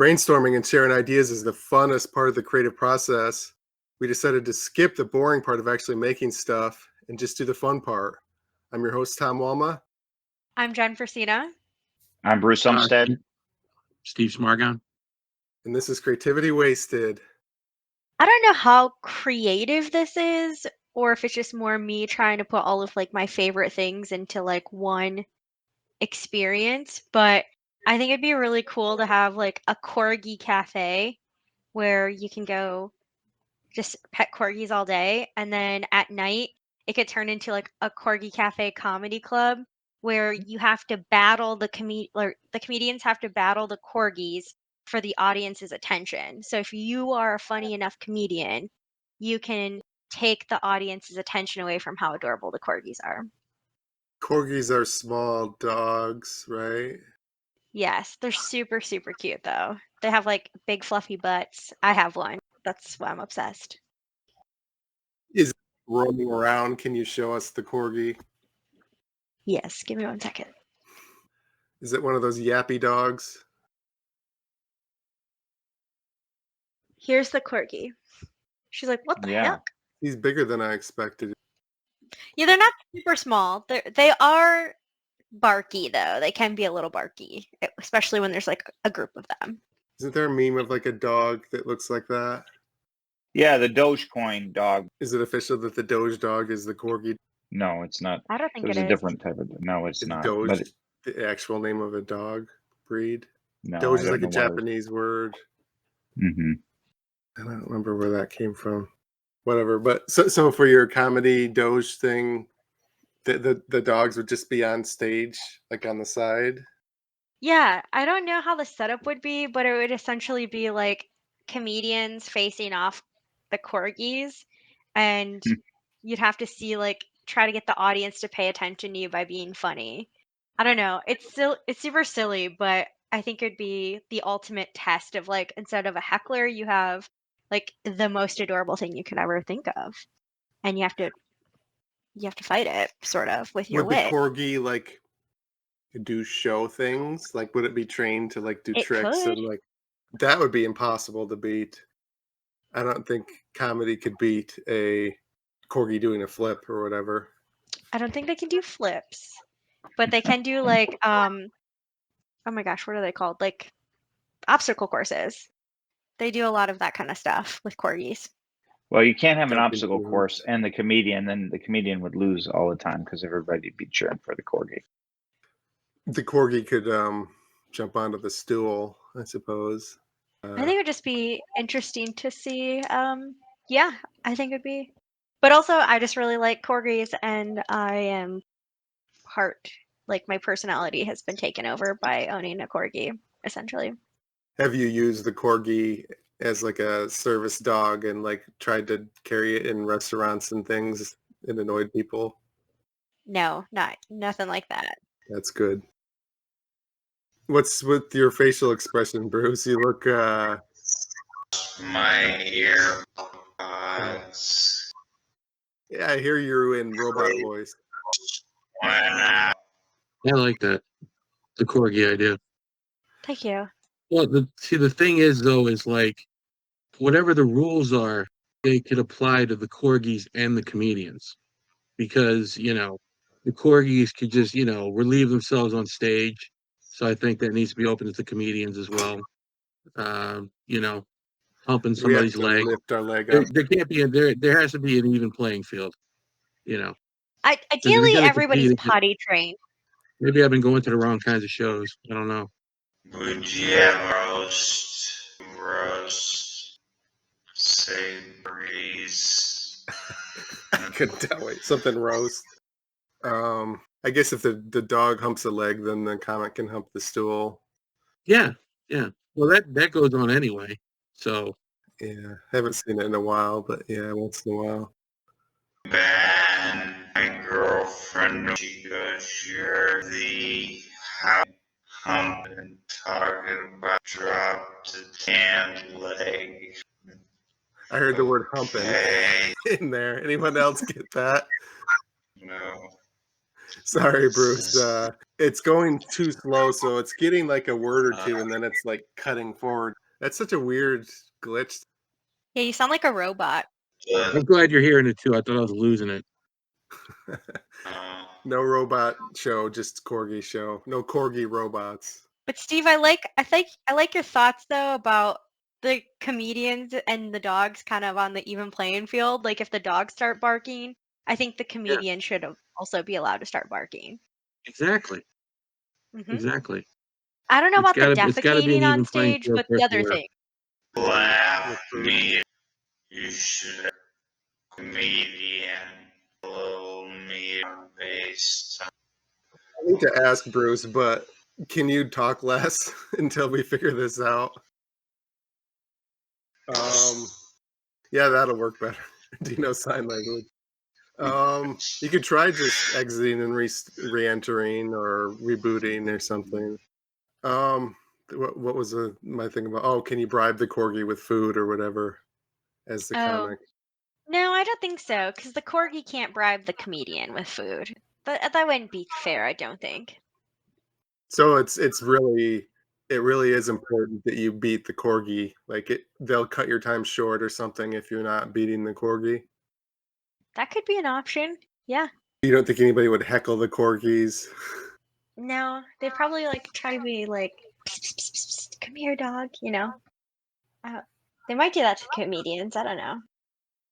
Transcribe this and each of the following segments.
Brainstorming and sharing ideas is the funnest part of the creative process. We decided to skip the boring part of actually making stuff and just do the fun part. I'm your host, Tom Walma. I'm Jen Frasina. I'm Bruce Umstead. Steve Smargon. And this is Creativity Wasted. I don't know how creative this is, or if it's just more me trying to put all of my favorite things into one experience, but I think it'd be really cool to have a corgi cafe where you can go just pet corgis all day, and then at night it could turn into a corgi cafe comedy club where you have to battle the comedians have to battle the corgis for the audience's attention. So if you are a funny enough comedian, you can take the audience's attention away from how adorable the corgis are. Corgis are small dogs, right? Yes, they're super, super cute though. They have big fluffy butts. I have one. That's why I'm obsessed. Is it roaming around? Can you show us the corgi? Yes, give me 1 second. Is it one of those yappy dogs? Here's the corgi. She's like, what the heck? He's bigger than I expected. Yeah, they're not super small. They are barky though. They can be a little barky, especially when there's a group of them. Isn't there a meme of a dog that looks like that? Yeah, the Dogecoin dog. Is it official that the Doge dog is the corgi? No, it's not. I don't think There's it a is. different type of. No, it's not. Doge But the actual name of a dog breed? no, Doge I is don't a know Japanese word. Mm-hmm. I don't remember where that came from. Whatever. But so for your comedy Doge thing, the dogs would just be on stage, on the side? Yeah, I don't know how the setup would be, but it would essentially be comedians facing off the corgis, and you'd have to see try to get the audience to pay attention to you by being funny. I don't know. It's super silly, but I think it'd be the ultimate test of instead of a heckler, you have the most adorable thing you could ever think of, and you have to fight it sort of with your wit. Would the corgi do show things? Would it be trained to do It tricks could. and that would be impossible to beat. I don't think comedy could beat a corgi doing a flip or whatever. I don't think they can do flips, but they can do oh my gosh, what are they called? Obstacle courses. They do a lot of that kind of stuff with corgis. Well, you can't have an obstacle course and the comedian, then the comedian would lose all the time because everybody'd be cheering for the corgi. The corgi could jump onto the stool, I suppose. I think it would just be interesting to see. Yeah, I think it'd be. But also, I just really like corgis, and I am my personality has been taken over by owning a corgi, essentially. Have you used the corgi as a service dog and tried to carry it in restaurants and things and annoyed people? No, nothing like that. That's good. What's with your facial expression, Bruce? You look my earbuds. Yeah, I hear you in robot voice. I like that. The corgi idea. Thank you. Well, the thing is, though, is whatever the rules are, they could apply to the corgis and the comedians. Because, the corgis could just, relieve themselves on stage. So I think that needs to be open to the comedians as well. Humping somebody's leg. Lift our leg up. There can't be there has to be an even playing field, Ideally, everybody's potty trained. Maybe I've been going to the wrong kinds of shows. I don't know. Would you have roast, say breeze? I couldn't tell. Wait, something roast. I guess if the dog humps a leg, then the comic can hump the stool. Yeah. Well, that goes on anyway. So. Yeah, haven't seen it in a while, but yeah, once in a while. Ben, my girlfriend, she goes, you're the hump and talking about drop the tan leg. I heard the word humping in there. Anyone else get that? No. Sorry, Bruce. It's going too slow, so it's getting like a word or two, and then it's like cutting forward. That's such a weird glitch. Yeah, you sound like a robot. I'm glad you're hearing it too. I thought I was losing it. No robot show, just corgi show. No corgi robots. But Steve, I like your thoughts though about the comedians and the dogs kind of on the even playing field. Like if the dogs start barking, I think the comedian should also be allowed to start barking. Exactly. Hmm Exactly. I don't know about the It's gotta be an defecating on even playing stage, field but for the other everywhere. thing. Laugh me. You should have a comedian follow me on FaceTime. I need to ask Bruce, but can you talk less until we figure this out? Yeah, that'll work better. Do you know sign language? You could try just exiting and re-entering or rebooting or something. What was my thing about? Oh, can you bribe the corgi with food or whatever as the Oh, comic? no, I don't think so, because the corgi can't bribe the comedian with food. That wouldn't be fair, I don't think. So it really is important that you beat the corgi. Like they'll cut your time short or something if you're not beating the corgi. That could be an option. Yeah. You don't think anybody would heckle the corgis? No, they'd probably like try to be like, "Psst, psst, psst, psst, come here, dog," you know? They might do that to comedians. I don't know.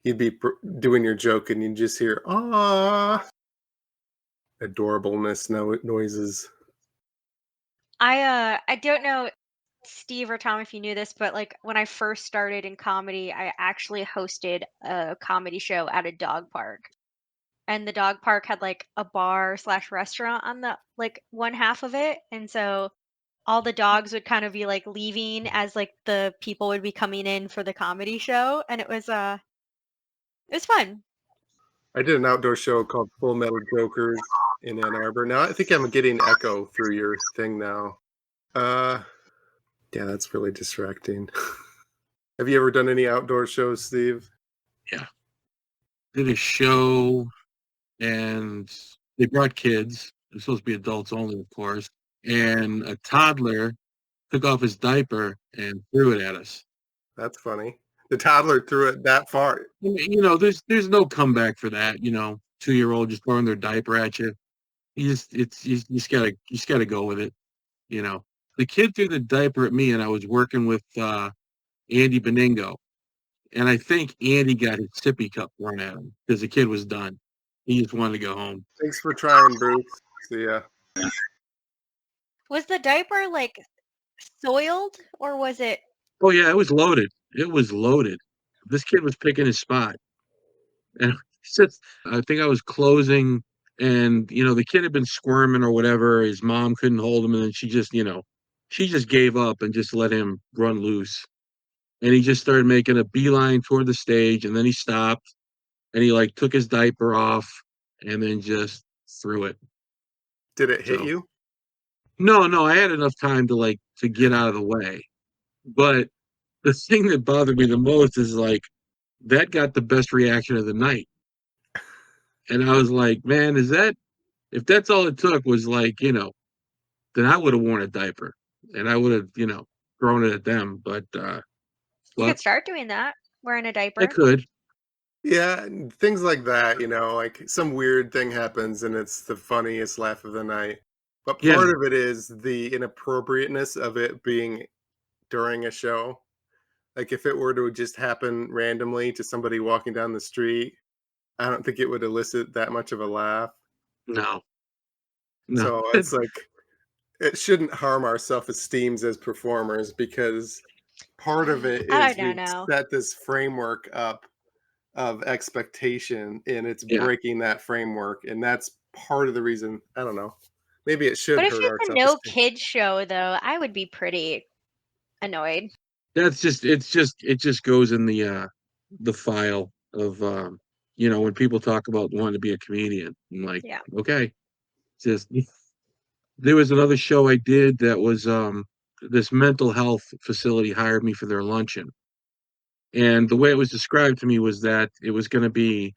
You'd be doing your joke and you'd just hear ah adorableness noises. I don't know, Steve or Tom, if you knew this, but like when I first started in comedy, I actually hosted a comedy show at a dog park. And the dog park had like a bar slash restaurant on the like one half of it. And so all the dogs would kind of be like leaving as like the people would be coming in for the comedy show. And it was fun. I did an outdoor show called Full Metal Jokers in Ann Arbor. Now I think I'm getting echo through your thing now. Yeah, that's really distracting. Have you ever done any outdoor shows, Steve? Yeah. Did a show and they brought kids. They're supposed to be adults only, of course. And a toddler took off his diaper and threw it at us. That's funny. The toddler threw it that far. You know, there's no comeback for that. You know, 2-year-old just throwing their diaper at you. You just gotta go with it. You know, the kid threw the diaper at me, and I was working with Andy Beningo, and I think Andy got his sippy cup thrown at him because the kid was done. He just wanted to go home. Thanks for trying, Bruce. See ya. Was the diaper like soiled or was it? Oh yeah, it was loaded. It was loaded. This kid was picking his spot, and it's just, I think I was closing, and the kid had been squirming or whatever. His mom couldn't hold him, and then she just gave up and just let him run loose. And he just started making a beeline toward the stage, and then he stopped, and he like took his diaper off, and then just threw it. Did it hit So you? no, I had enough time to get out of the way. But the thing that bothered me the most is like that got the best reaction of the night. And I was like, man, if that's all it took was like, then I would have worn a diaper and I would have, thrown it at them. But You well, could start doing that, wearing a I diaper. could. Yeah, and things like that, like some weird thing happens and it's the funniest laugh of the night. But Yeah. part of it is the inappropriateness of it being during a show. Like if it were to just happen randomly to somebody walking down the street, I don't think it would elicit that much of a laugh. No. No. So it's like it shouldn't harm our self-esteems as performers because part of it I is don't we've know. set this framework up of expectation and it's Yeah. breaking that framework, and that's part of the reason. I don't know, maybe it should But if hurt our it's a no self-esteem. kids show, though, I would be pretty annoyed. It just goes in the file of when people talk about wanting to be a comedian. I'm like, Yeah. okay. Just there was another show I did that was this mental health facility hired me for their luncheon. And the way it was described to me was that it was going to be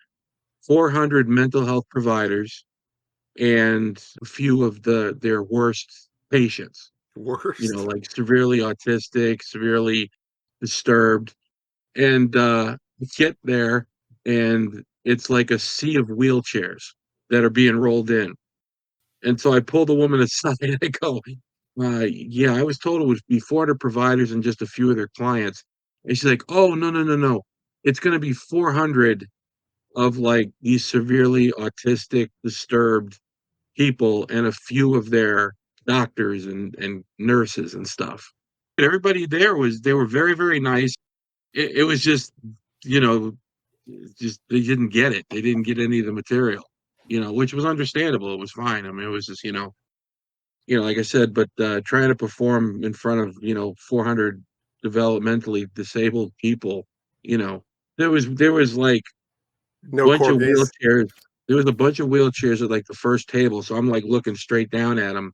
400 mental health providers and a few of their worst patients. Worst. Like severely autistic, severely disturbed, and get there, and it's like a sea of wheelchairs that are being rolled in. And so I pulled the woman aside and I go, yeah, I was told it would be 400 providers and just a few of their clients. And she's like, oh, no, no, no, no. It's going to be 400 of like these severely autistic, disturbed people and a few of their doctors and nurses and stuff. And everybody there they were very, very nice. It was just, you know, just they didn't get it. They didn't get any of the material, which was understandable. It was fine. I mean, it was just, like I said, but trying to perform in front of 400 developmentally disabled people, there was like No bunch of corgis. wheelchairs. There was a bunch of wheelchairs at like the first table, so I'm like looking straight down at them,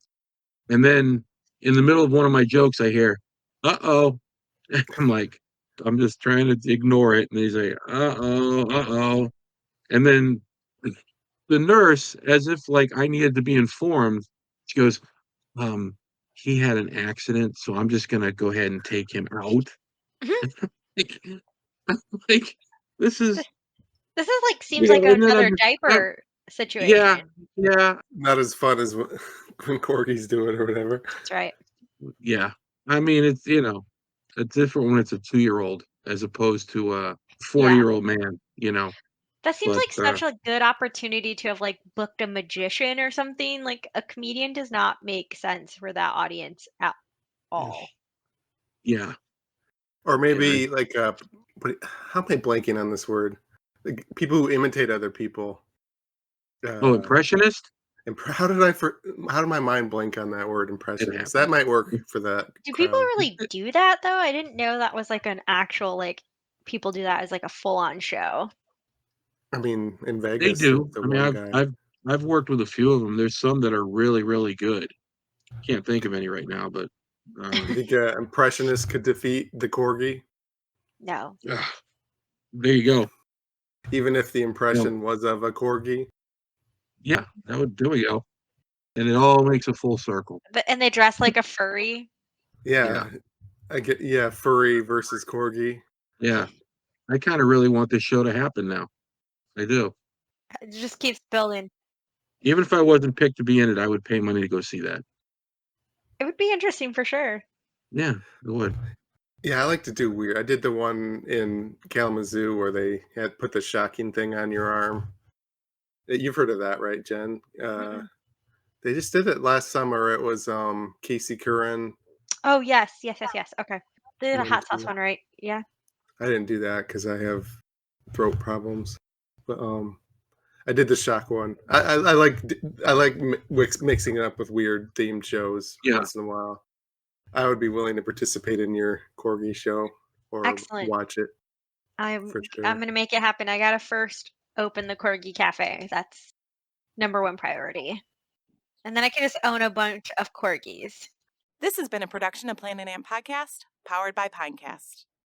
and then in the middle of one of my jokes, I hear, "Uh-oh." I'm like, I'm just trying to ignore it, and he's like, "Uh-oh, uh-oh," and then the nurse, as if like I needed to be informed, she goes, um, he had an accident, so I'm just gonna go ahead and take him out. Mhm. Like, like this is, This is like seems like and then another I, diaper yeah, situation. yeah, Not as fun as when corgis do it or whatever. That's right. yeah. I mean, it's different when it's a 2-year-old as opposed to a Yeah. 40-year-old man. That seems But like such a good opportunity to have like booked a magician or something. Like a comedian does not make sense for that audience at all. yeah, Or yeah. maybe like how am I blanking on this word? Like people who imitate other people. Oh, Uh, impressionist? how did my mind blank on that word, It impressionist? That happens. might work for that Do people crowd. really do that though? I didn't know that was like an actual like people do that as like a full on show. I mean, in They Vegas, do. the I mean, one I've guy. I've I've worked with a few of them. There's some that are really, really good. Can't think of any right now, but You think impressionist could defeat the corgi, No. there you go. even if the Yeah, impression was of a corgi? yeah, there we go. And it all makes a full circle. And they dress like a furry. Yeah, Yeah, I get. Yeah, furry versus corgi. yeah. I kind of really want this show to happen now. I do. It just keeps building. Even if I wasn't picked to be in it, I would pay money to go see that. It would be interesting for sure. Yeah, it would. Yeah, I like to do weird. I did the one in Kalamazoo where they had put the shocking thing on your arm. You've heard of that, right, Jen? Mm-mm. They just did it last summer. It was Casey Curran. Oh yes, yes, yes, yes. Okay. They did a One hot sauce too. one, right? Yeah. I didn't do that because I have throat problems. But I did the shock one. I like mixing it up with weird themed shows Yeah. once in a while. I would be willing to participate in your corgi show or Excellent. watch it I'm for I'm sure. gonna make it happen. I gotta first open the Corgi Cafe. That's number one priority. And then I can just own a bunch of corgis. This has been a production of Planet Amp Podcast, powered by Pinecast.